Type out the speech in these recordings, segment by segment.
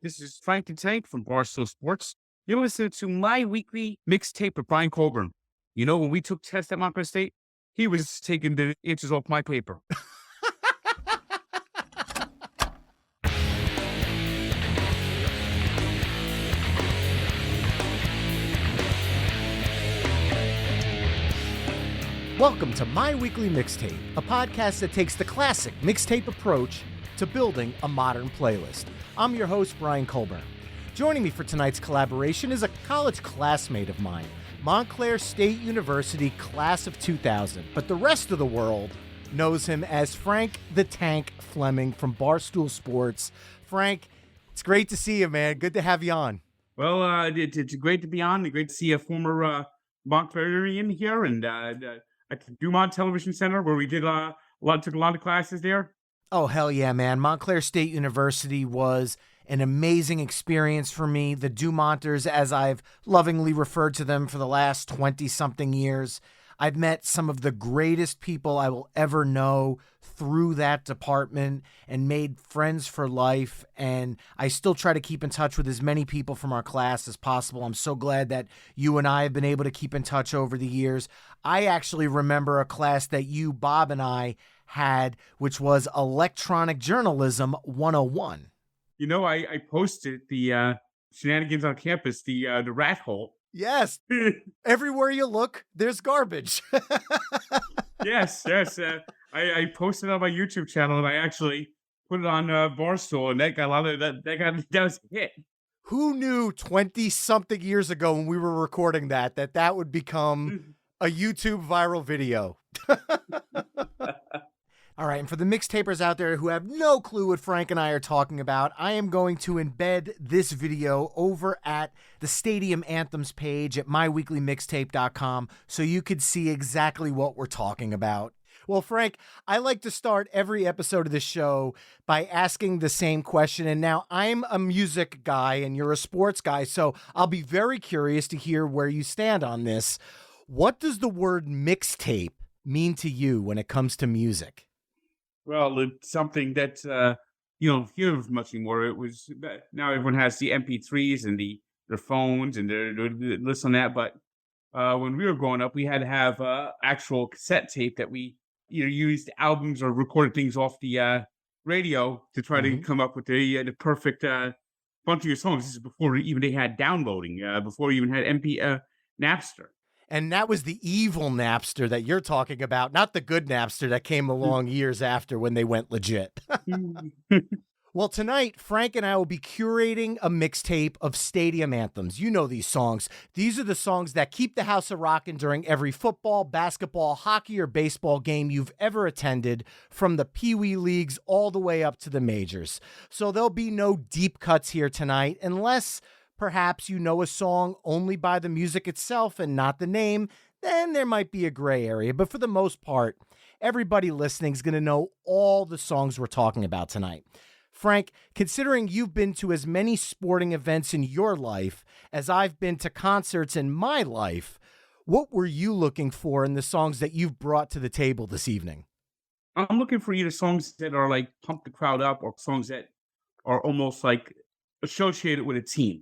This is Frank and Tank from Barstool Sports. You're listening to my weekly mixtape with Brian Colburn. You know, when we took tests at Montclair State, he was taking the inches off my paper. Welcome to My Weekly Mixtape, a podcast that takes the classic mixtape approach to building a modern playlist. I'm your host, Brian Colburn. Joining me for tonight's collaboration is a college classmate of mine, Montclair State University, class of 2000, but the rest of the world knows him as Frank the Tank Fleming from Barstool Sports. Frank, it's great to see you, man. Good to have you on. Well, it's great to be on. Great to see a former Montclairian here and at the Dumont Television Center where we did took a lot of classes there. Oh, hell yeah, man. Montclair State University was an amazing experience for me. The Dumonters, as I've lovingly referred to them for the last 20-something years, I've met some of the greatest people I will ever know through that department and made friends for life. And I still try to keep in touch with as many people from our class as possible. I'm so glad that you and I have been able to keep in touch over the years. I actually remember a class that you, Bob, and I had, which was Electronic Journalism 101. You know, I posted the shenanigans on campus, the rat hole. Yes. Everywhere you look, there's garbage. Yes. I posted it on my YouTube channel and I actually put it on Barstool, and that got a lot of that was a hit. Who knew 20-something years ago when we were recording that would become a YouTube viral video? All right, and for the mixtapers out there who have no clue what Frank and I are talking about, I am going to embed this video over at the Stadium Anthems page at myweeklymixtape.com so you could see exactly what we're talking about. Well, Frank, I like to start every episode of the show by asking the same question, and now I'm a music guy and you're a sports guy, so I'll be very curious to hear where you stand on this. What does the word mixtape mean to you when it comes to music? Well, it's something that you don't hear much anymore. It was now everyone has the MP3s and their phones and their listen on that. But when we were growing up, we had to have actual cassette tape that we either used albums or recorded things off the radio to try to come up with the perfect bunch of your songs. This is before even they had downloading, before we even had Napster. And that was the evil Napster that you're talking about, not the good Napster that came along years after when they went legit. Well, tonight, Frank and I will be curating a mixtape of stadium anthems. You know these songs. These are the songs that keep the house a-rockin' during every football, basketball, hockey, or baseball game you've ever attended, from the Pee Wee leagues all the way up to the majors. So there'll be no deep cuts here tonight, unless perhaps you know a song only by the music itself and not the name, then there might be a gray area. But for the most part, everybody listening is going to know all the songs we're talking about tonight. Frank, considering you've been to as many sporting events in your life as I've been to concerts in my life, what were you looking for in the songs that you've brought to the table this evening? I'm looking for either songs that are like pump the crowd up or songs that are almost like associated with a team.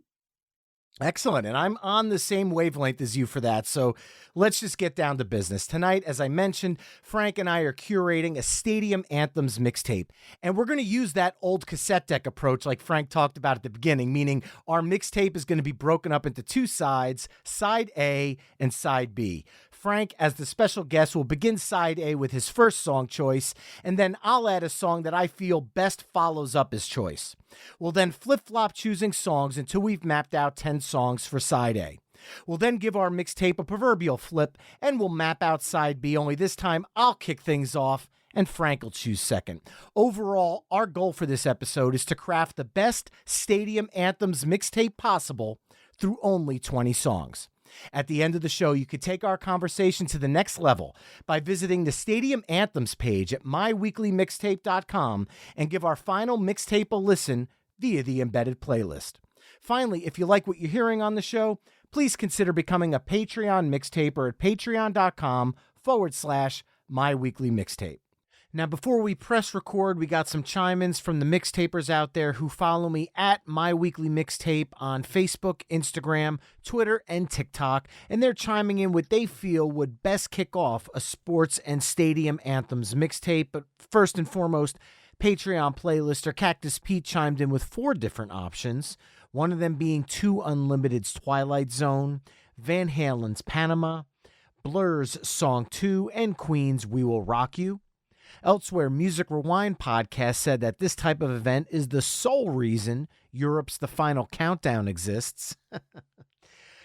Excellent. And I'm on the same wavelength as you for that. So let's just get down to business. Tonight, as I mentioned, Frank and I are curating a Stadium Anthems mixtape. And we're going to use that old cassette deck approach like Frank talked about at the beginning, meaning our mixtape is going to be broken up into two sides, side A and side B. Frank, as the special guest, will begin side A with his first song choice, and then I'll add a song that I feel best follows up his choice. We'll then flip-flop choosing songs until we've mapped out 10 songs for side A. We'll then give our mixtape a proverbial flip, and we'll map out side B, only this time I'll kick things off, and Frank will choose second. Overall, our goal for this episode is to craft the best Stadium Anthems mixtape possible through only 20 songs. At the end of the show, you could take our conversation to the next level by visiting the Stadium Anthems page at myweeklymixtape.com and give our final mixtape a listen via the embedded playlist. Finally, if you like what you're hearing on the show, please consider becoming a Patreon mixtaper at patreon.com/myweeklymixtape. Now, before we press record, we got some chime-ins from the mixtapers out there who follow me at My Weekly Mixtape on Facebook, Instagram, Twitter, and TikTok, and they're chiming in what they feel would best kick off a sports and stadium anthems mixtape. But first and foremost, Patreon playlister Cactus Pete chimed in with 4 different options, one of them being 2 Unlimited's Twilight Zone, Van Halen's Panama, Blur's Song 2, and Queen's We Will Rock You. Elsewhere, Music Rewind podcast said that this type of event is the sole reason Europe's The Final Countdown exists.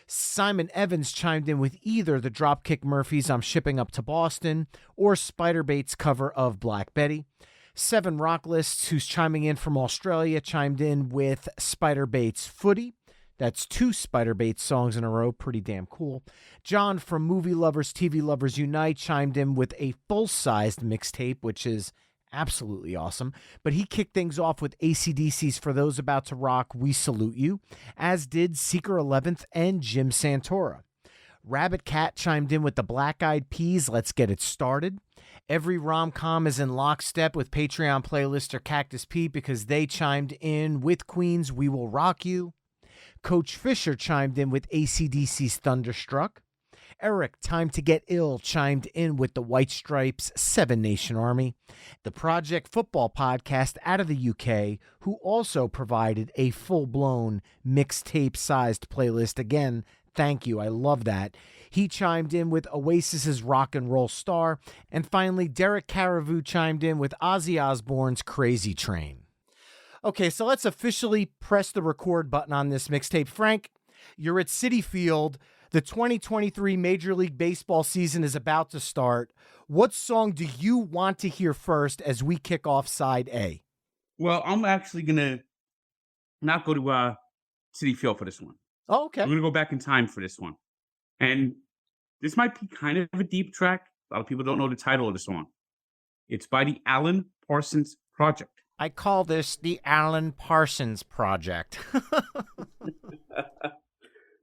Simon Evans chimed in with either the Dropkick Murphys' I'm Shipping Up to Boston or Spiderbait's cover of Black Betty. 7 Rock Lists, who's chiming in from Australia, chimed in with Spiderbait's Footy. That's 2 Spiderbait songs in a row. Pretty damn cool. John from Movie Lovers, TV Lovers Unite chimed in with a full-sized mixtape, which is absolutely awesome. But he kicked things off with AC/DC's For Those About to Rock, We Salute You, as did Seeker 11th and Jim Santora. Rabbit Cat chimed in with the Black Eyed Peas, Let's Get It Started. Every rom-com is in lockstep with Patreon playlister Cactus Pete because they chimed in with Queen's We Will Rock You. Coach Fisher chimed in with AC/DC's Thunderstruck. Eric, Time to Get Ill, chimed in with the White Stripes' 7 Nation Army. The Project Football podcast out of the UK, who also provided a full-blown mixtape-sized playlist. Again, thank you. I love that. He chimed in with Oasis's Rock and Roll Star. And finally, Derek Caravu chimed in with Ozzy Osbourne's Crazy Train. Okay, so let's officially press the record button on this mixtape. Frank, you're at Citi Field. The 2023 Major League Baseball season is about to start. What song do you want to hear first as we kick off side A? Well, I'm actually going to not go to Citi Field for this one. Oh, okay. I'm going to go back in time for this one. And this might be kind of a deep track. A lot of people don't know the title of the song. It's by the Alan Parsons Project. I call this the Alan Parsons Project.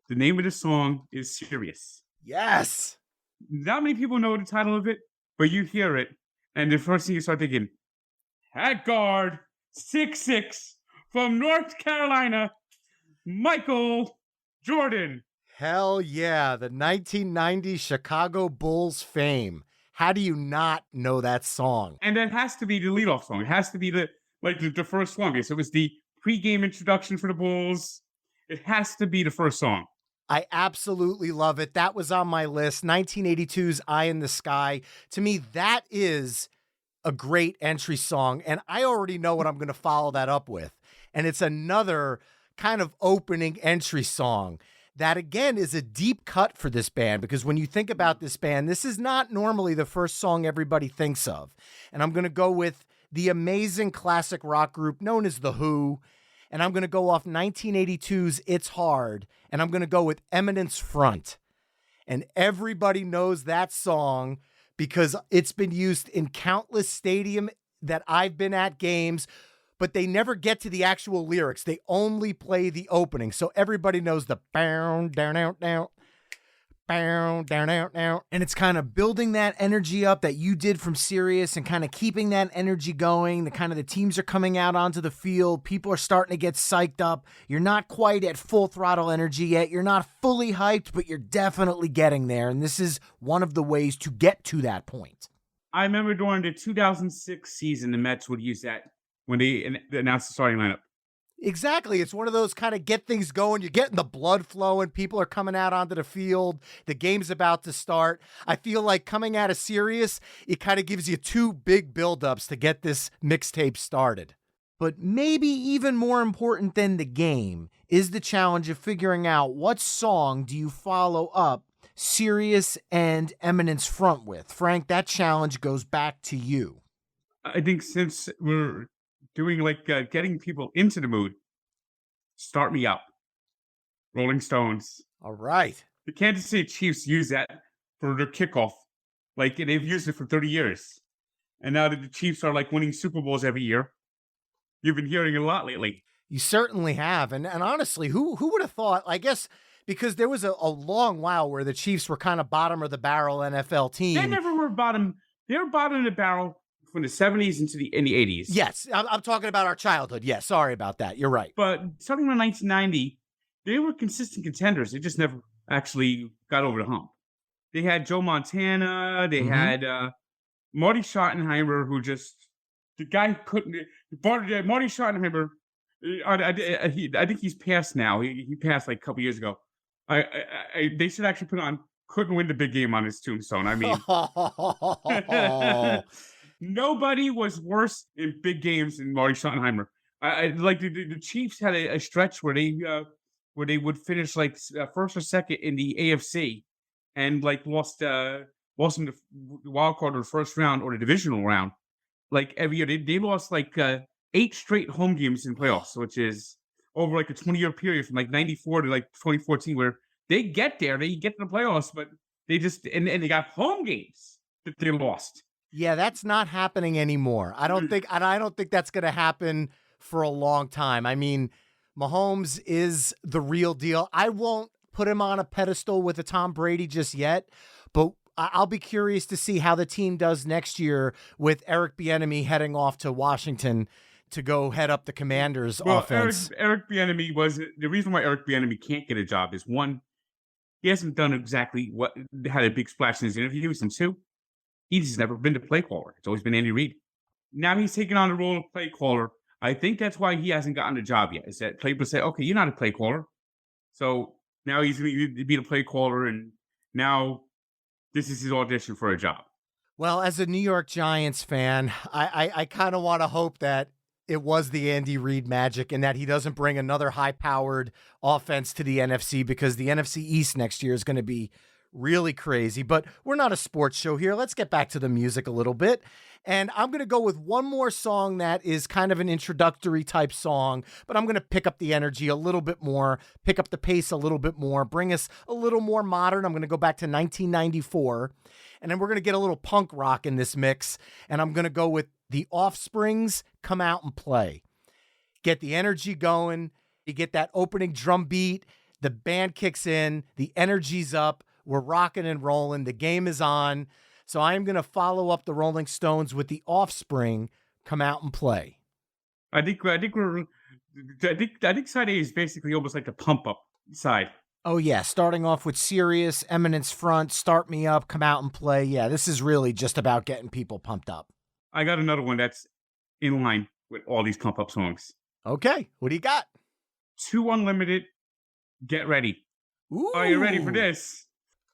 The name of the song is Serious. Yes. Not many people know the title of it, but you hear it, and the first thing you start thinking, at guard, 6'6", from North Carolina, Michael Jordan. Hell yeah, the 1990 Chicago Bulls fame. How do you not know that song? And that has to be the leadoff song. It has to be the first song. Yes, it was the pregame introduction for the Bulls. It has to be the first song. I absolutely love it. That was on my list. 1982's Eye in the Sky. To me, that is a great entry song, and I already know what I'm going to follow that up with. And it's another kind of opening entry song that, again, is a deep cut for this band, because when you think about this band, this is not normally the first song everybody thinks of. And I'm going to go with the amazing classic rock group known as The Who, and I'm going to go off 1982's It's Hard, and I'm going to go with Eminence Front. And everybody knows that song because it's been used in countless stadium that I've been at games, but they never get to the actual lyrics. They only play the opening. So everybody knows the bow, down, out, down, bow, down, out, down. And it's kind of building that energy up that you did from Sirius and kind of keeping that energy going. The teams are coming out onto the field. People are starting to get psyched up. You're not quite at full throttle energy yet. You're not fully hyped, but you're definitely getting there. And this is one of the ways to get to that point. I remember during the 2006 season, the Mets would use that when they announced the starting lineup. Exactly. It's one of those kind of get things going. You're getting the blood flowing. People are coming out onto the field. The game's about to start. I feel like coming out of Sirius, it kind of gives you 2 big buildups to get this mixtape started. But maybe even more important than the game is the challenge of figuring out what song do you follow up Sirius and Eminence Front with. Frank, that challenge goes back to you. I think since we're doing getting people into the mood, Start Me Up, Rolling Stones. All right. The Kansas City Chiefs use that for their kickoff. They've used it for 30 years. And now that the Chiefs are winning Super Bowls every year, you've been hearing it a lot lately. You certainly have. And honestly, who would have thought, I guess, because there was a long while where the Chiefs were kind of bottom of the barrel NFL team. They never were bottom. They were bottom of the barrel from the 70s in the 80s. Yes, I'm talking about our childhood. Yeah, sorry about that. You're right. But starting around 1990, they were consistent contenders. They just never actually got over the hump. They had Joe Montana. They had Marty Schottenheimer, who just the guy couldn't. Marty Schottenheimer. I think he's passed now. He passed like a couple years ago. They should actually put on "Couldn't win the big game" on his tombstone. I mean, nobody was worse in big games than Marty Schottenheimer. I like the Chiefs had a stretch where they would finish like first or second in the AFC, and like lost in the wild card or the first round or the divisional round. Like every year, they lost like 8 straight home games in playoffs, which is over like a 20-year period from like 94 to like 2014, where they get there, they get to the playoffs, but they just and they got home games that they lost. Yeah, that's not happening anymore. I don't think that's going to happen for a long time. I mean, Mahomes is the real deal. I won't put him on a pedestal with a Tom Brady just yet, but I'll be curious to see how the team does next year with Eric Bieniemy heading off to Washington to go head up the Commanders offense. Eric Bieniemy was the reason why Eric Bieniemy can't get a job is one, he hasn't done exactly what had a big splash in his interviews, and two, he's never been the play caller. It's always been Andy Reid. Now he's taken on the role of play caller. I think that's why he hasn't gotten a job yet. Is that people say, okay, you're not a play caller. So now he's going to be the play caller, and now this is his audition for a job. Well, as a New York Giants fan, I kind of want to hope that it was the Andy Reid magic and that he doesn't bring another high-powered offense to the NFC, because the NFC East next year is going to be really crazy. But we're not a sports show here. Let's get back to the music a little bit. And I'm going to go with one more song that is kind of an introductory type song, but I'm going to pick up the energy a little bit more, pick up the pace a little bit more, bring us a little more modern. I'm going to go back to 1994, and then we're going to get a little punk rock in this mix, and I'm going to go with The Offspring's Come Out and Play. Get the energy going. You get that opening drum beat. The band kicks in. The energy's up. We're rocking and rolling. The game is on. So I'm going to follow up the Rolling Stones with The Offspring, Come Out and Play. I think side A is basically almost like the pump up side. Oh yeah, starting off with Sirius, Eminence Front, Start Me Up, Come Out and Play. Yeah, this is really just about getting people pumped up. I got another one that's in line with all these pump up songs. Okay, what do you got? 2 Unlimited, Get Ready. Ooh. Are you ready for this?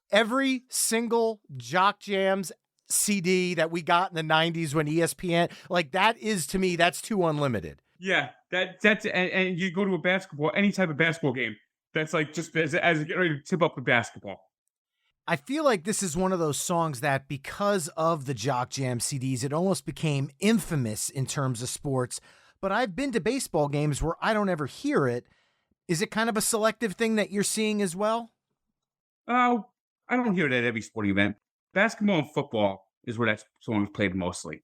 Every single Jock Jams CD that we got in the 90s when ESPN, like that is, to me, that's 2 Unlimited. Yeah, that's and you go to a basketball, any type of basketball game, that's like just as you get ready to tip up the basketball. I feel like this is one of those songs that, because of the Jock Jam CDs, it almost became infamous in terms of sports. But I've been to baseball games where I don't ever hear it. Is it kind of a selective thing that you're seeing as well? Oh, I don't hear it at every sporting event. Basketball and football is where that song is played mostly.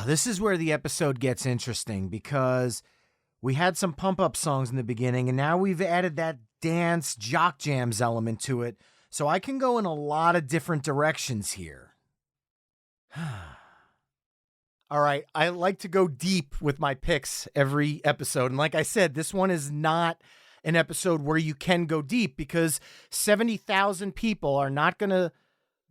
This is where the episode gets interesting, because we had some pump-up songs in the beginning, and now we've added that dance Jock Jams element to it, so I can go in a lot of different directions here. All right, I like to go deep with my picks every episode, and like I said, this one is not an episode where you can go deep, because 70,000 people are not going to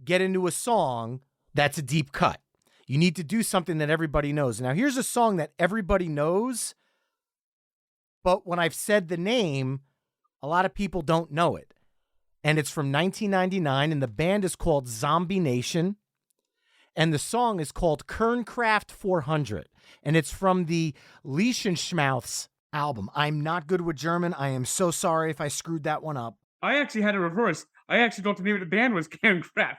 get into a song that's a deep cut. You need to do something that everybody knows. Now, here's a song that everybody knows, but when I've said the name, a lot of people don't know it. And it's from 1999, and the band is called Zombie Nation, and the song is called Kernkraft 400, and it's from the Leichenschmauths album. I'm not good with German. I am so sorry if I screwed that one up. I actually had a reverse. I actually thought the name of the band was Kernkraft.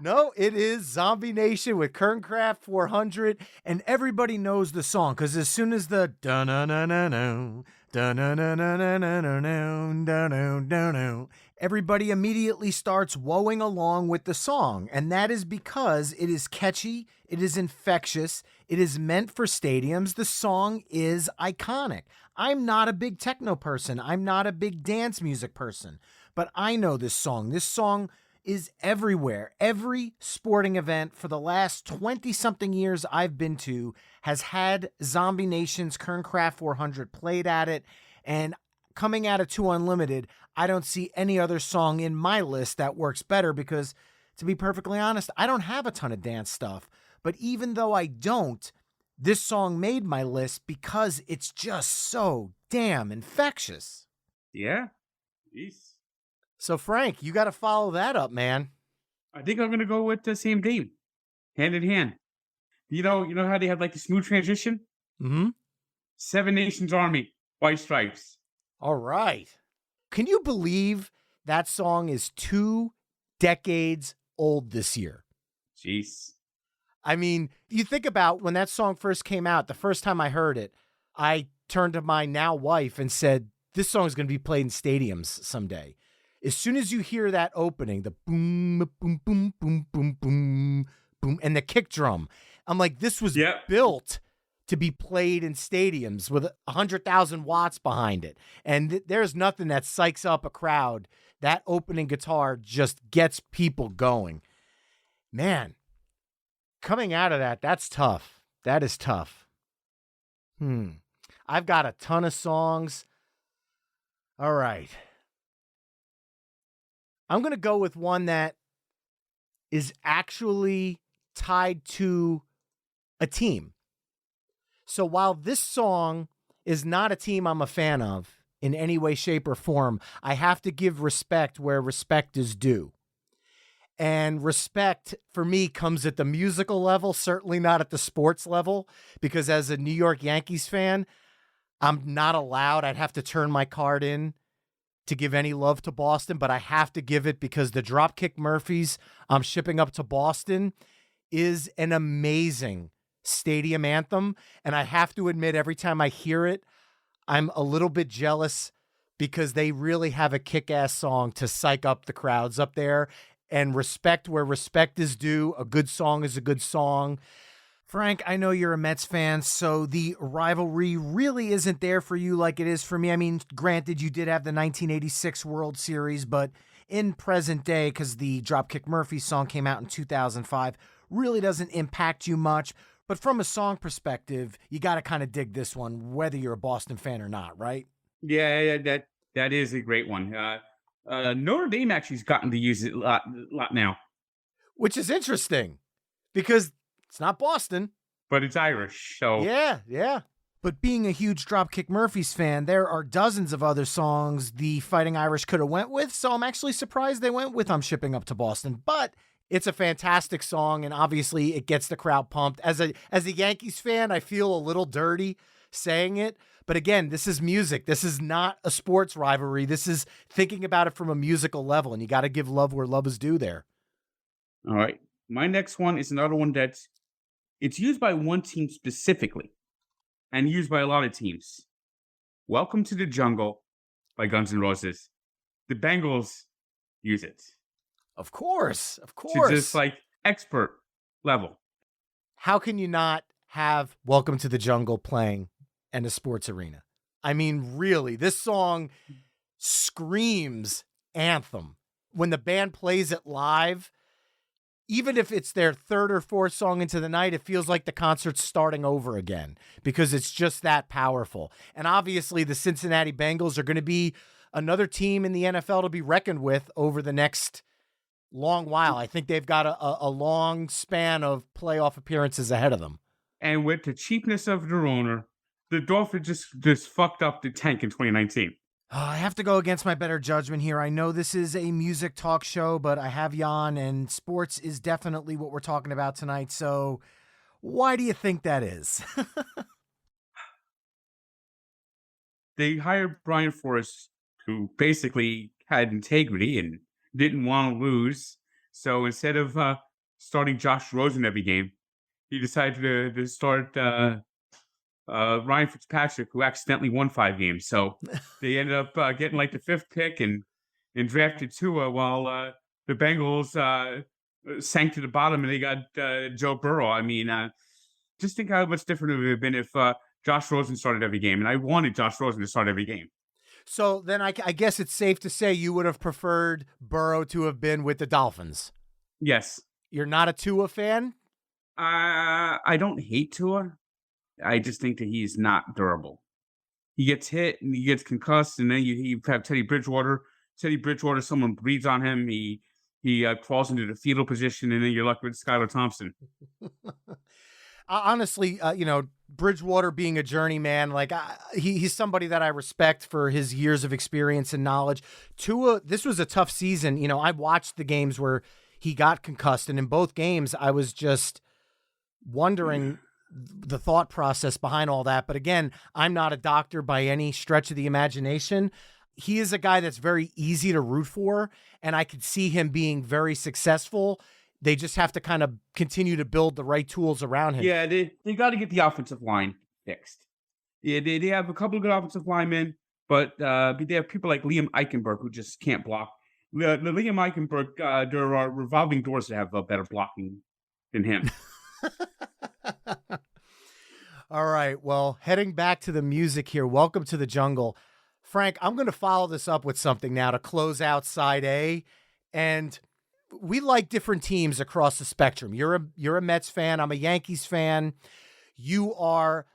No, it is Zombie Nation with Kernkraft 400, and everybody knows the song, because as soon as the da-na-na-na-no, da-na-na-na-na-no, everybody immediately starts woeing along with the song, and that is because it is catchy, it is infectious, it is meant for stadiums. The song is iconic. I'm not a big techno person. I'm not a big dance music person, but I know this song. This song is everywhere. Every sporting event for the last 20-something years I've been to has had Zombie Nation's Kernkraft 400 played at it, and coming out of 2 Unlimited, I don't see any other song in my list that works better because, to be perfectly honest, I don't have a ton of dance stuff. But even though I don't, this song made my list because it's just so damn infectious. Yeah. Jeez. So, Frank, you got to follow that up, man. I think I'm gonna go with the same theme, hand in hand. You know how they have like the smooth transition? Mm-hmm. Seven Nations Army, White Stripes. All right. Can you believe that song is 2 decades old this year? Jeez. I mean, you think about when that song first came out, the first time I heard it, I turned to my now wife and said, this song is going to be played in stadiums someday. As soon as you hear that opening, the boom, boom, boom, boom, boom, boom, boom, and the kick drum, I'm like, this was built to be played in stadiums with 100,000 watts behind it. And there's nothing that psychs up a crowd. That opening guitar just gets people going. Man, coming out of that, that's tough. That is tough. I've got a ton of songs. All right. I'm going to go with one that is actually tied to a team. So while this song is not a team I'm a fan of in any way, shape, or form, I have to give respect where respect is due. And respect for me comes at the musical level, certainly not at the sports level, because as a New York Yankees fan, I'm not allowed. I'd have to turn my card in to give any love to Boston, but I have to give it because the Dropkick Murphys I'm shipping up to Boston is an amazing stadium anthem. And I have to admit, every time I hear it, I'm a little bit jealous because they really have a kick-ass song to psych up the crowds up there. And respect where respect is due. A good song is a good song. Frank, I know you're a Mets fan, so the rivalry really isn't there for you like it is for me. I mean, granted, you did have the 1986 World Series, but in present day, because the Dropkick Murphys song came out in 2005, really doesn't impact you much. But from a song perspective, you got to kind of dig this one, whether you're a Boston fan or not, right? Yeah, that is a great one. Notre Dame actually has gotten to use it a lot now. Which is interesting because it's not Boston. But it's Irish, so... Yeah. But being a huge Dropkick Murphys fan, there are dozens of other songs the Fighting Irish could have went with, so I'm actually surprised they went with I'm Shipping Up to Boston. But it's a fantastic song, and obviously it gets the crowd pumped. As a Yankees fan, I feel a little dirty saying it. But again, this is music. This is not a sports rivalry. This is thinking about it from a musical level, and you got to give love where love is due there. All right. My next one is another one that's it's used by one team specifically and used by a lot of teams. Welcome to the Jungle by Guns N' Roses. The Bengals use it. Of course. To just like expert level. How can you not have Welcome to the Jungle playing in a sports arena? I mean, really, this song screams anthem. When the band plays it live, even if it's their third or fourth song into the night, it feels like the concert's starting over again because it's just that powerful. And obviously the Cincinnati Bengals are going to be another team in the NFL to be reckoned with over the next long while. I think they've got a long span of playoff appearances ahead of them. And with the cheapness of their owner, the Dolphins just fucked up the tank in 2019. I have to go against my better judgment here. I know this is a music talk show, but I have Jan, and sports is definitely what we're talking about tonight. So why do you think that is? They hired Brian Forrest, who basically had integrity and didn't want to lose. So instead of starting Josh Rosen every game, he decided to start Ryan Fitzpatrick, who accidentally won 5 games. So they ended up getting like the 5th pick and drafted Tua while the Bengals sank to the bottom and they got Joe Burrow. I mean, just think how much different it would have been if Josh Rosen started every game. And I wanted Josh Rosen to start every game. So then I guess it's safe to say you would have preferred Burrow to have been with the Dolphins. Yes. You're not a Tua fan? I don't hate Tua. I just think that he's not durable. He gets hit and he gets concussed, and then you have Teddy Bridgewater. Teddy Bridgewater, someone breathes on him. He crawls into the fetal position, and then you're left with Skylar Thompson. Honestly, Bridgewater being a journeyman, like he's somebody that I respect for his years of experience and knowledge. Tua, this was a tough season. I watched the games where he got concussed, and in both games, I was just wondering the thought process behind all that. But again, I'm not a doctor by any stretch of the imagination. He is a guy that's very easy to root for, and I could see him being very successful. They just have to kind of continue to build the right tools around him. Yeah, they got to get the offensive line fixed. Yeah, they have a couple of good offensive linemen, but they have people like Liam Eichenberg who just can't block. The Liam Eichenberg, there are revolving doors that have better blocking than him. All right. Well, heading back to the music here. Welcome to the jungle. Frank, I'm going to follow this up with something now to close out side A. And we like different teams across the spectrum. You're a Mets fan. I'm a Yankees fan. You are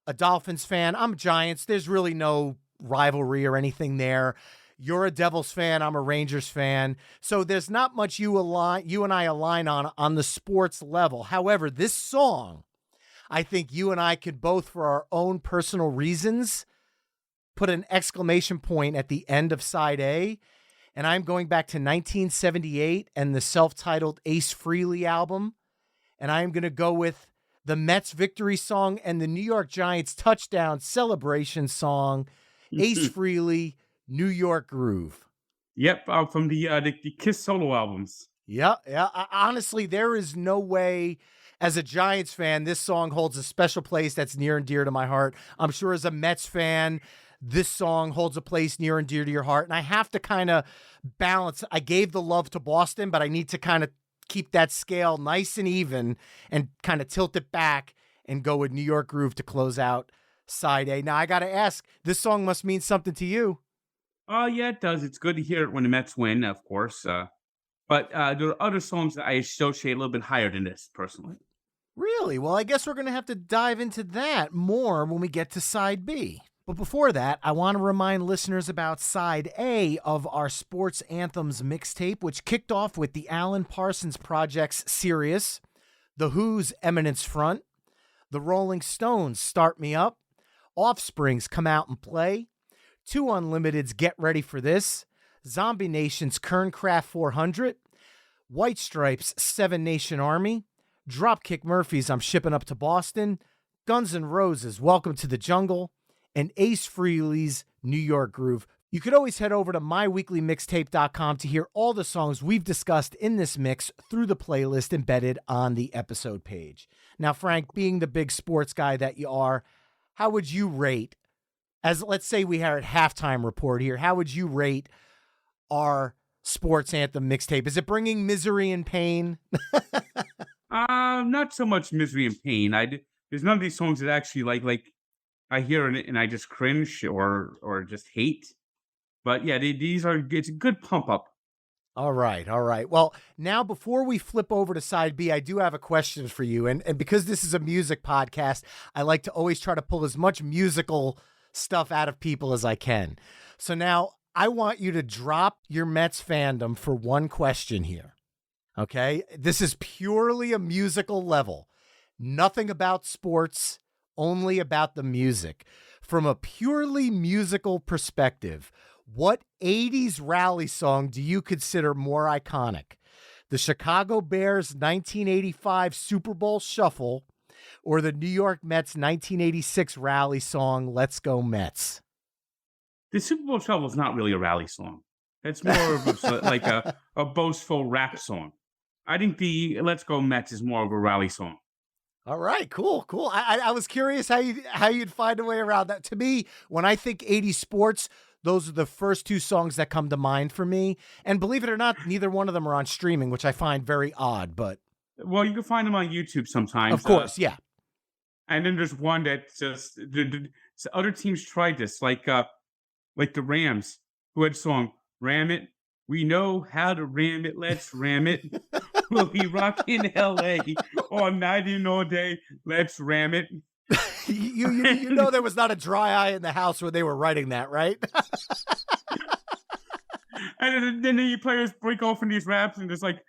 a Dolphins fan. I'm Giants. There's really no rivalry or anything there. You're a Devils fan. I'm a Rangers fan. So there's not much you and I align on the sports level. However, this song, I think you and I could both, for our own personal reasons, put an exclamation point at the end of side A. And I'm going back to 1978 and the self-titled Ace Frehley album. And I'm going to go with the Mets victory song and the New York Giants touchdown celebration song, Ace Frehley, New York Groove. Yep, from the Kiss solo albums. Yeah. Honestly, there is no way, as a Giants fan, this song holds a special place that's near and dear to my heart. I'm sure as a Mets fan, this song holds a place near and dear to your heart. And I have to kind of balance. I gave the love to Boston, but I need to kind of keep that scale nice and even and kind of tilt it back and go with New York Groove to close out side A. Now, I got to ask, this song must mean something to you. Oh, yeah, it does. It's good to hear it when the Mets win, of course. But there are other songs that I associate a little bit higher than this, personally. Really? Well, I guess we're going to have to dive into that more when we get to side B. But before that, I want to remind listeners about side A of our Sports Anthems mixtape, which kicked off with the Alan Parsons Project's Sirius, The Who's Eminence Front, The Rolling Stones' Start Me Up, Offspring's Come Out and Play, Two Unlimited's Get Ready for This, Zombie Nation's Kerncraft 400, White Stripes' Seven Nation Army, Dropkick Murphys' I'm Shipping Up to Boston, Guns N' Roses' Welcome to the Jungle, and Ace Frehley's New York Groove. You could always head over to myweeklymixtape.com to hear all the songs we've discussed in this mix through the playlist embedded on the episode page. Now, Frank, being the big sports guy that you are, how would you rate, as let's say we had a halftime report here, how would you rate our Sports Anthem mixtape? Is it bringing misery and pain? Not so much misery and pain. There's none of these songs that actually like I hear it and I just cringe or just hate. But yeah, it's a good pump up. All right. Well, now before we flip over to side B, I do have a question for you. And because this is a music podcast, I like to always try to pull as much musical stuff out of people as I can. So now I want you to drop your Mets fandom for one question here. Okay? This is purely a musical level. Nothing about sports, only about the music. From a purely musical perspective, what 80s rally song do you consider more iconic? The Chicago Bears 1985 Super Bowl Shuffle or the New York Mets 1986 rally song, Let's Go Mets? The Super Bowl Shuffle is not really a rally song. It's more of like a boastful rap song. I think the Let's Go Mets is more of a rally song. All right, cool. I was curious how you'd find a way around that. To me, when I think 80s sports, those are the first two songs that come to mind for me. And believe it or not, neither one of them are on streaming, which I find very odd. But well, you can find them on YouTube sometimes. Of course, yeah. And then there's one that just other teams tried this. Like like the Rams, who had a song, Ram It. We know how to ram it. Let's ram it. We'll be rocking LA all night and all day. Let's ram it. You know there was not a dry eye in the house when they were writing that, right? And then the players break off in these raps and it's like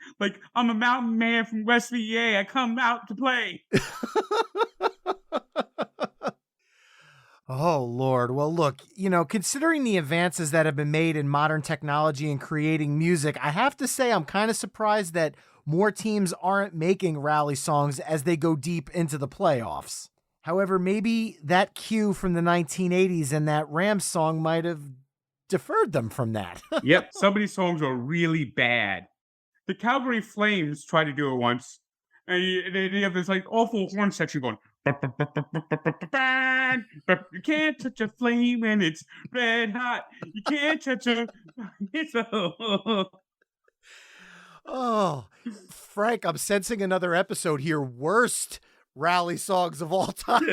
I'm a mountain man from West VA. I come out to play. Oh, Lord. Well, look, considering the advances that have been made in modern technology and creating music, I have to say I'm kind of surprised that more teams aren't making rally songs as they go deep into the playoffs. However, maybe that cue from the 1980s and that Rams song might have deferred them from that. Yep, some of these songs are really bad. The Calgary Flames tried to do it once, and they have this like awful horn section going. You can't touch a flame when it's red hot. You can't touch a. It's a. Oh, Frank, I'm sensing another episode here. Worst rally songs of all time.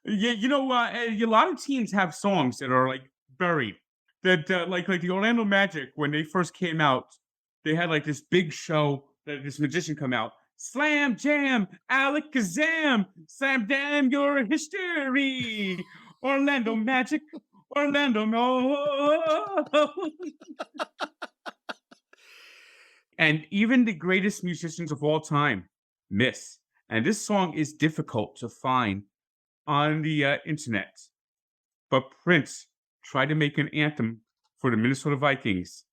Yeah, a lot of teams have songs that are like buried. That like the Orlando Magic when they first came out, they had like this big show that this magician come out. Slam jam, alakazam, slam damn your history. Orlando Magic, Orlando no. And even the greatest musicians of all time miss. And this song is difficult to find on the internet. But Prince tried to make an anthem for the Minnesota Vikings.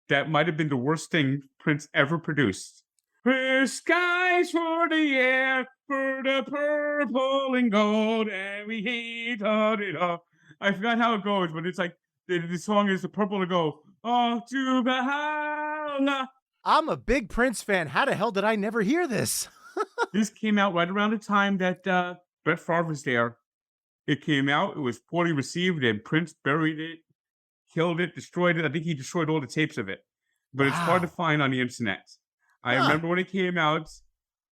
That might have been the worst thing Prince ever produced. For skies for the air, for the purple and gold, and we hate it all. I forgot how it goes, but it's like the song is the purple and gold. Oh, to Bahama. I'm a big Prince fan. How the hell did I never hear this? This came out right around the time that Brett Favre was there. It came out, it was poorly received, and Prince buried it, killed it, destroyed it. I think he destroyed all the tapes of it. But It's hard to find on the internet. I remember when it came out,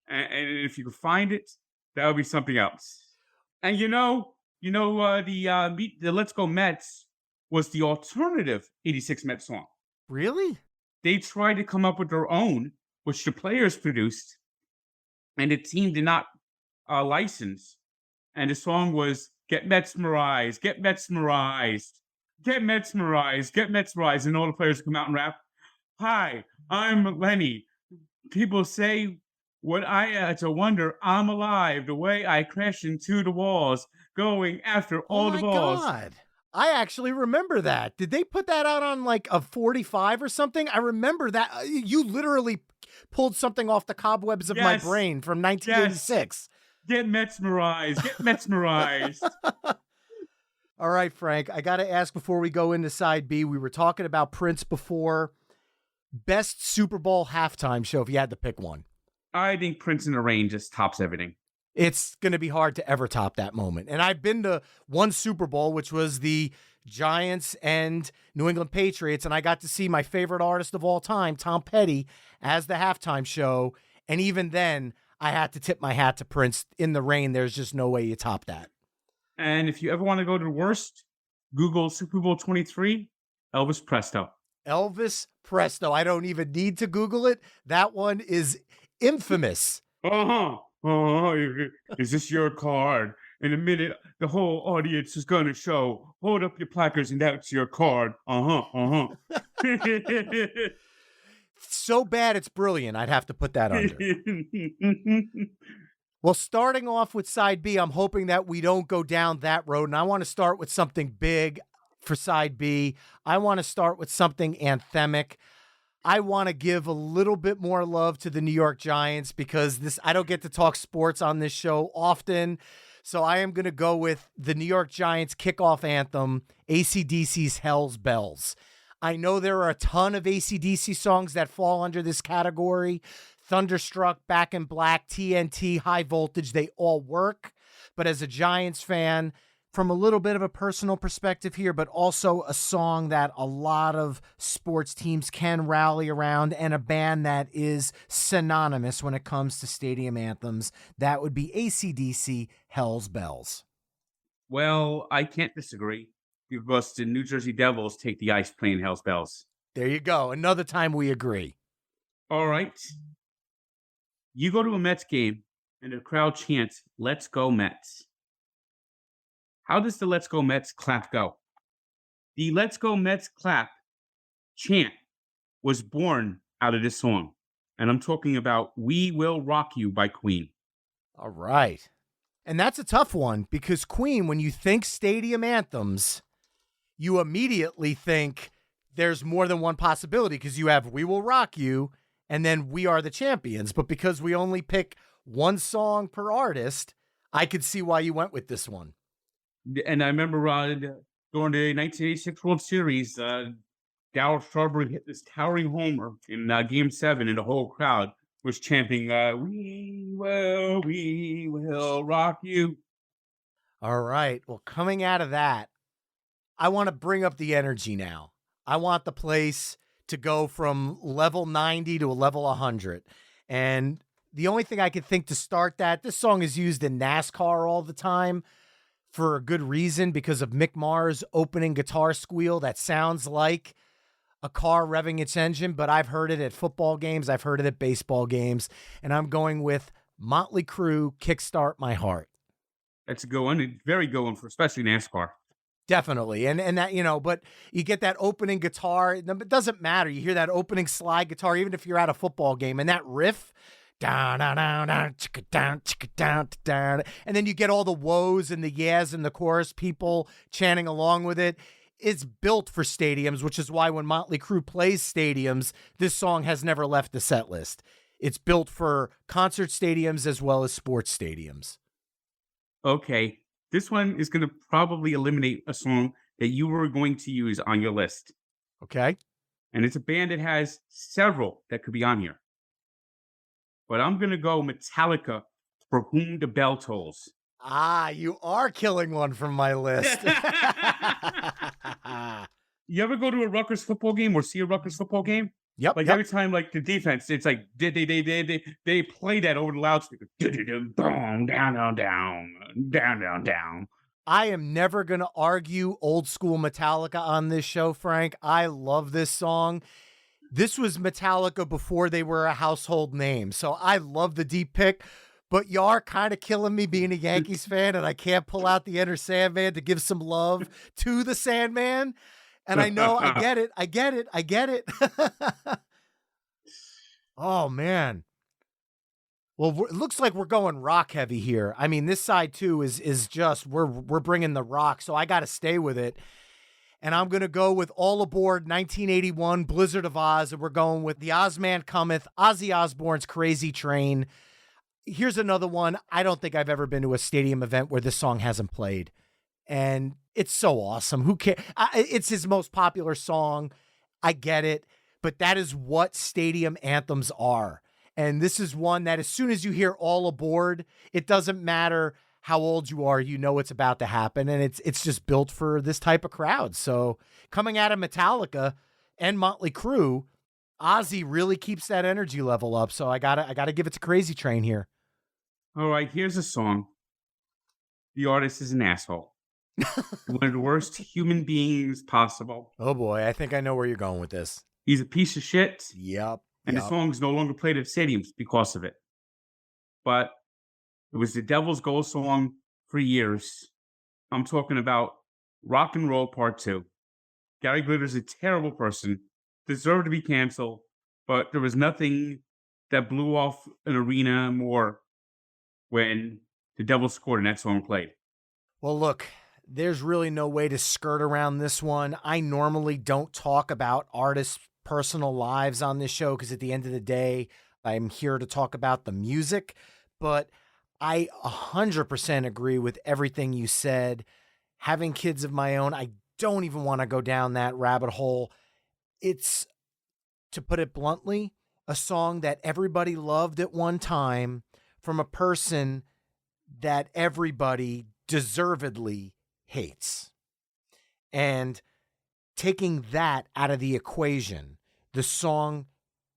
and if you could find it, that would be something else. And the Let's Go Mets was the alternative 86 Mets song. Really? They tried to come up with their own, which the players produced, and the team did not license. And the song was Get Mesmerized, Get Mesmerized, Get Mesmerized, Get Mesmerized. And all the players come out and rap. Hi, I'm Lenny. People say what it's a wonder I'm alive. The way I crash into the walls, going after all the balls. Oh my God. I actually remember that. Did they put that out on like a 45 or something? I remember that. You literally pulled something off the cobwebs of my brain from 1986. Yes. Get mesmerized. Get mesmerized. All right, Frank, I got to ask before we go into side B, we were talking about Prince before. Best Super Bowl halftime show, if you had to pick one. I think Prince in the Rain just tops everything. It's going to be hard to ever top that moment. And I've been to one Super Bowl, which was the Giants and New England Patriots, and I got to see my favorite artist of all time, Tom Petty, as the halftime show. And even then, I had to tip my hat to Prince. In the Rain, there's just no way you top that. And if you ever want to go to the worst, Google Super Bowl 23, Elvis Presto. Elvis Presto. I don't even need to Google it. That one is infamous. Uh-huh. Is this your card? In a minute, the whole audience is going to show. Hold up your placards and that's your card. So bad it's brilliant. I'd have to put that under. Well, starting off with side B, I'm hoping that we don't go down that road. And I want to start with something big for side B. I want to start with something anthemic. I want to give a little bit more love to the New York Giants because I don't get to talk sports on this show often. So I am going to go with the New York Giants kickoff anthem, AC/DC's Hell's Bells. I know there are a ton of AC/DC songs that fall under this category. Thunderstruck, Back in Black, TNT, High Voltage, they all work. But as a Giants fan, from a little bit of a personal perspective here, but also a song that a lot of sports teams can rally around and a band that is synonymous when it comes to stadium anthems, that would be AC/DC, Hell's Bells. Well, I can't disagree because the New Jersey Devils take the ice playing Hell's Bells. There you go. Another time we agree. All right. You go to a Mets game and the crowd chants, "Let's go Mets." How does the "Let's go Mets" clap go? The "Let's go Mets" clap chant was born out of this song. And I'm talking about "We Will Rock You" by Queen. All right. And that's a tough one because Queen, when you think stadium anthems, you immediately think there's more than one possibility because you have "We Will Rock You" and then "We Are the Champions." But because we only pick one song per artist, I could see why you went with this one. And I remember during the 1986 World Series, Darryl Strawberry hit this towering homer in Game 7, and the whole crowd was chanting, we will rock you." All right. Well, coming out of that, I want to bring up the energy now. I want the place to go from level 90 to a level 100. And the only thing I could think to start that, this song is used in NASCAR all the time for a good reason because of Mick Mars' opening guitar squeal that sounds like a car revving its engine, but I've heard it at football games, I've heard it at baseball games, and I'm going with Motley Crue, "Kickstart My Heart." That's a good one. A very good one for especially NASCAR. Definitely. And that, but you get that opening guitar. It doesn't matter. You hear that opening slide guitar, even if you're at a football game, and that riff, down, down, down, down, chicka down, chicka down, down. And then you get all the woes and the yes and the chorus people chanting along with it. It's built for stadiums, which is why when Motley Crue plays stadiums, this song has never left the set list. It's built for concert stadiums as well as sports stadiums. Okay. This one is going to probably eliminate a song that you were going to use on your list. Okay. And it's a band that has several that could be on here. But I'm going to go Metallica, "For Whom the Bell Tolls." Ah, you are killing one from my list. You ever go to a Rutgers football game or see a Rutgers football game? Yep. Like every time, like the defense, it's like they play that over the loudspeaker. Down, down, down, down, down, down, down. I am never going to argue old school Metallica on this show, Frank. I love this song. This was Metallica before they were a household name. So I love the deep pick, but you are kind of killing me being a Yankees fan, and I can't pull out the Enter Sandman to give some love to the Sandman. And I know I get it. Oh, man. Well, it looks like we're going rock heavy here. I mean, this side too is just we're bringing the rock, so I got to stay with it. And I'm going to go with All Aboard 1981 Blizzard of Oz, and we're going with The Ozman Cometh, Ozzy Osbourne's Crazy Train. Here's another one. I don't think I've ever been to a stadium event where this song hasn't played. And it's so awesome. Who cares? It's his most popular song. I get it. But that is what stadium anthems are. And this is one that as soon as you hear All Aboard, it doesn't matter how old you are, you know it's about to happen. And it's just built for this type of crowd. So coming out of Metallica and Motley Crue, Ozzy really keeps that energy level up. So I gotta give it to Crazy Train here. All right, here's a song. The artist is an asshole. One of the worst human beings possible. Oh boy, I think I know where you're going with this. He's a piece of shit. Yep. And the song's no longer played at stadiums because of it. But it was the Devil's Goal song for years. I'm talking about Rock and Roll Part 2. Gary Glitter's a terrible person, deserved to be canceled, but there was nothing that blew off an arena more when the Devil scored and that song played. Well, look, there's really no way to skirt around this one. I normally don't talk about artists' personal lives on this show because at the end of the day, I'm here to talk about the music, but I 100% agree with everything you said. Having kids of my own, I don't even want to go down that rabbit hole. It's, to put it bluntly, a song that everybody loved at one time from a person that everybody deservedly hates. And taking that out of the equation, the song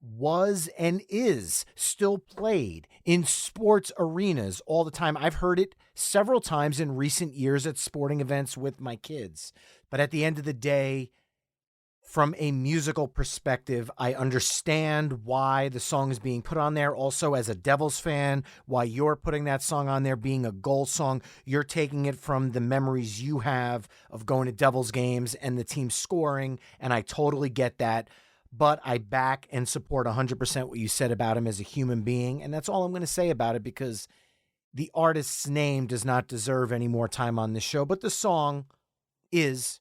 was and is still played in sports arenas all the time. I've heard it several times in recent years at sporting events with my kids. But at the end of the day, from a musical perspective, I understand why the song is being put on there. Also, as a Devils fan, why you're putting that song on there being a goal song. You're taking it from the memories you have of going to Devils games and the team scoring, and I totally get that. But I back and support 100% what you said about him as a human being, and that's all I'm going to say about it because the artist's name does not deserve any more time on this show. But the song is,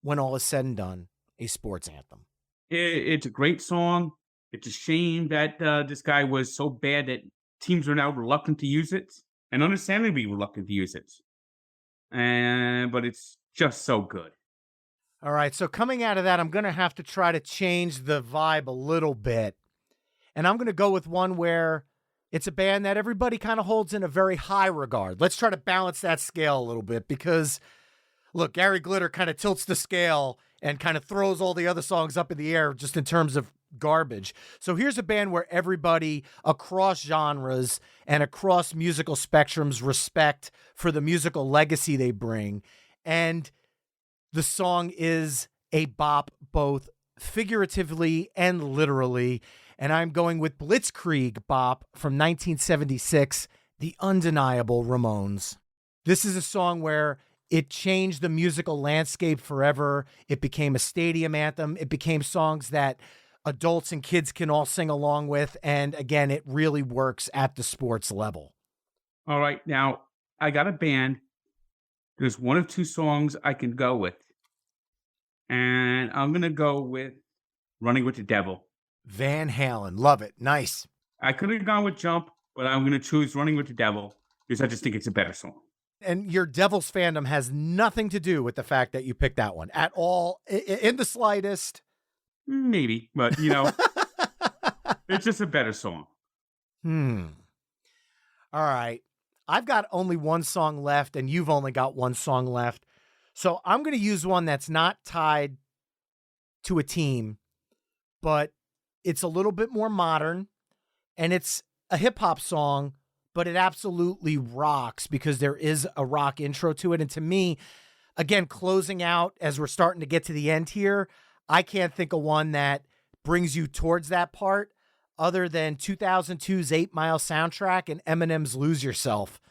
when all is said and done, a sports anthem. It's a great song. It's a shame that this guy was so bad that teams are now reluctant to use it, and understandably reluctant to use it. And but it's just so good. All right, so coming out of that, I'm going to have to try to change the vibe a little bit. And I'm going to go with one where it's a band that everybody kind of holds in a very high regard. Let's try to balance that scale a little bit because, look, Gary Glitter kind of tilts the scale and kind of throws all the other songs up in the air just in terms of garbage. So here's a band where everybody across genres and across musical spectrums respect for the musical legacy they bring. And the song is a bop both figuratively and literally. And I'm going with Blitzkrieg Bop from 1976, The Undeniable Ramones. This is a song where it changed the musical landscape forever. It became a stadium anthem. It became songs that adults and kids can all sing along with. And again, it really works at the sports level. All right, now I got a band. There's one of two songs I can go with. And I'm going to go with Running with the Devil. Van Halen. Love it. Nice. I could have gone with Jump, but I'm going to choose Running with the Devil because I just think it's a better song. And your Devils fandom has nothing to do with the fact that you picked that one at all, in the slightest. Maybe, but, you know, it's just a better song. All right. I've got only one song left, and you've only got one song left. So I'm going to use one that's not tied to a team, but it's a little bit more modern, and it's a hip-hop song, but it absolutely rocks because there is a rock intro to it. And to me, again, closing out as we're starting to get to the end here, I can't think of one that brings you towards that part other than 2002's 8 Mile soundtrack and Eminem's Lose Yourself.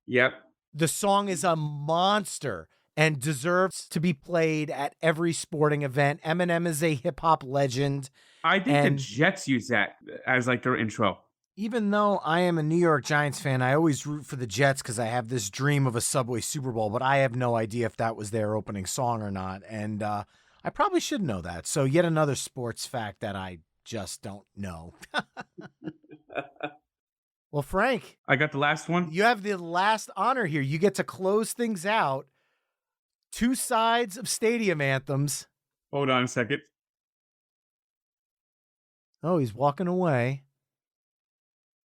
Yep. The song is a monster and deserves to be played at every sporting event. Eminem is a hip-hop legend. I think the Jets use that as like their intro. Even though I am a New York Giants fan, I always root for the Jets because I have this dream of a Subway Super Bowl, but I have no idea if that was their opening song or not. And I probably should know that. So yet another sports fact that I just don't know. Well, Frank. I got the last one. You have the last honor here. You get to close things out. Two sides of stadium anthems. Hold on a second. Oh, he's walking away.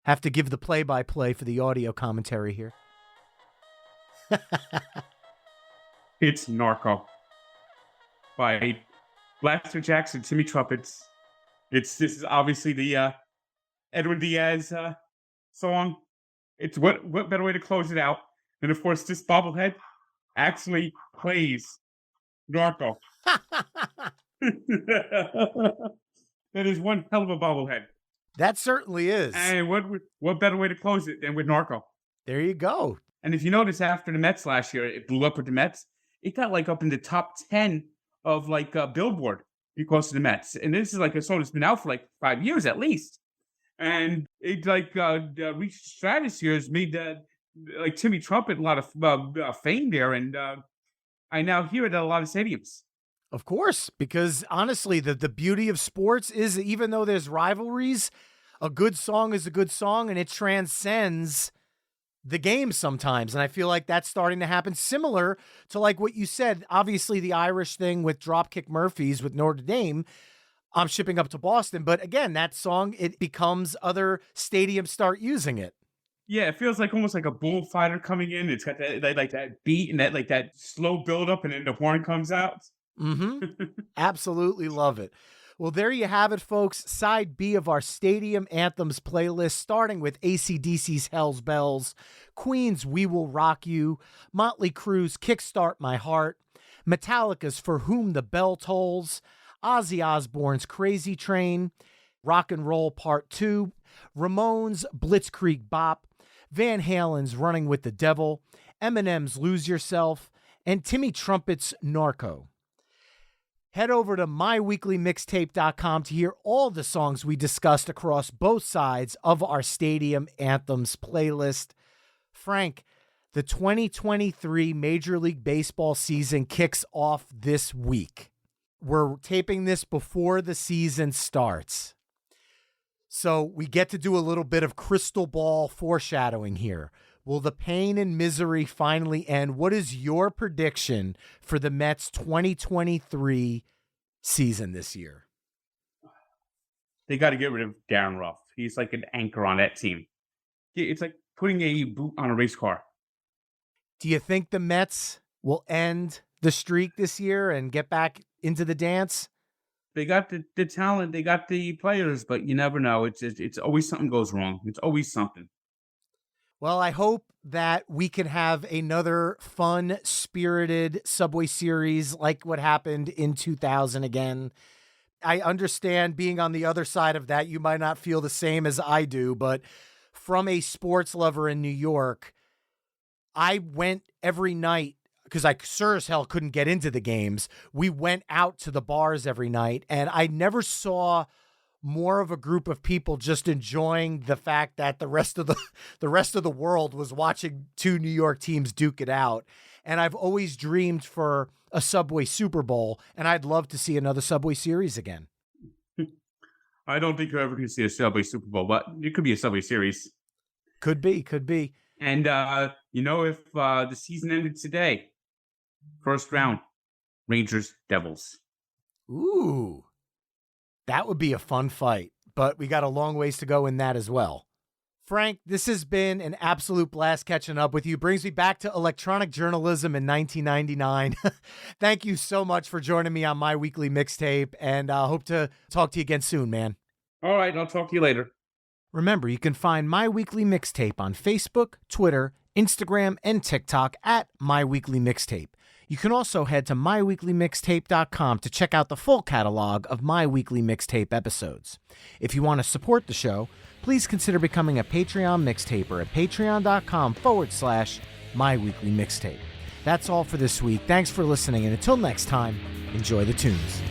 Have to give the play-by-play for the audio commentary here. It's Narco by Blaster Jackson, Timmy Trumpets. This is obviously the Edwin Diaz song. It's what better way to close it out than, of course, this bobblehead actually plays Narco. That is one hell of a bobblehead. That certainly is. And what better way to close it than with Narco? There you go. And if you notice, after the Mets last year, it blew up with the Mets. It got like up in the top 10 of like Billboard because of the Mets. And this is like a song that's been out for like 5 years at least. And it like reached the stratosphere, has made like Timmy Trumpet a lot of fame there. And I now hear it at a lot of stadiums. Of course, because honestly, the beauty of sports is even though there's rivalries, a good song is a good song and it transcends the game sometimes. And I feel like that's starting to happen, similar to like what you said. Obviously, the Irish thing with Dropkick Murphys with Notre Dame, I'm shipping up to Boston. But again, that song, it becomes other stadiums start using it. Yeah, it feels like almost like a bullfighter coming in. It's got that like that beat and that like that slow build up and then the horn comes out. Mm-hmm. Absolutely love it. Well, there you have it, folks. Side B of our Stadium Anthems playlist, starting with AC/DC's Hell's Bells, Queen's We Will Rock You, Motley Crue's Kickstart My Heart, Metallica's For Whom the Bell Tolls, Ozzy Osbourne's Crazy Train, Rock and Roll Part 2, Ramones' Blitzkrieg Bop, Van Halen's Running with the Devil, Eminem's Lose Yourself, and Timmy Trumpet's Narco. Head over to myweeklymixtape.com to hear all the songs we discussed across both sides of our Stadium Anthems playlist. Frank, the 2023 Major League Baseball season kicks off this week. We're taping this before the season starts. So we get to do a little bit of crystal ball foreshadowing here. Will the pain and misery finally end? What is your prediction for the Mets 2023 season this year? They got to get rid of Darren Ruff. He's like an anchor on that team. It's like putting a boot on a race car. Do you think the Mets will end the streak this year and get back into the dance? They got the talent, they got the players, but you never know. It's always something goes wrong. It's always something. Well, I hope that we can have another fun, spirited Subway Series like what happened in 2000 again. I understand being on the other side of that, you might not feel the same as I do, but from a sports lover in New York, I went every night because I sure as hell couldn't get into the games. We went out to the bars every night, and I never saw more of a group of people just enjoying the fact that the rest of the world was watching two New York teams duke it out. And I've always dreamed for a Subway Super Bowl, and I'd love to see another Subway Series again. I don't think you're ever going to see a Subway Super Bowl, but it could be a Subway Series. Could be. And, if the season ended today, first round, Rangers, Devils. Ooh. That would be a fun fight, but we got a long ways to go in that as well. Frank, this has been an absolute blast catching up with you. Brings me back to electronic journalism in 1999. Thank you so much for joining me on My Weekly Mixtape, and I hope to talk to you again soon, man. All right, I'll talk to you later. Remember, you can find My Weekly Mixtape on Facebook, Twitter, Instagram, and TikTok at My Weekly Mixtape. You can also head to myweeklymixtape.com to check out the full catalog of My Weekly Mixtape episodes. If you want to support the show, please consider becoming a Patreon mixtaper at patreon.com/My Weekly Mixtape. That's all for this week. Thanks for listening, and until next time, enjoy the tunes.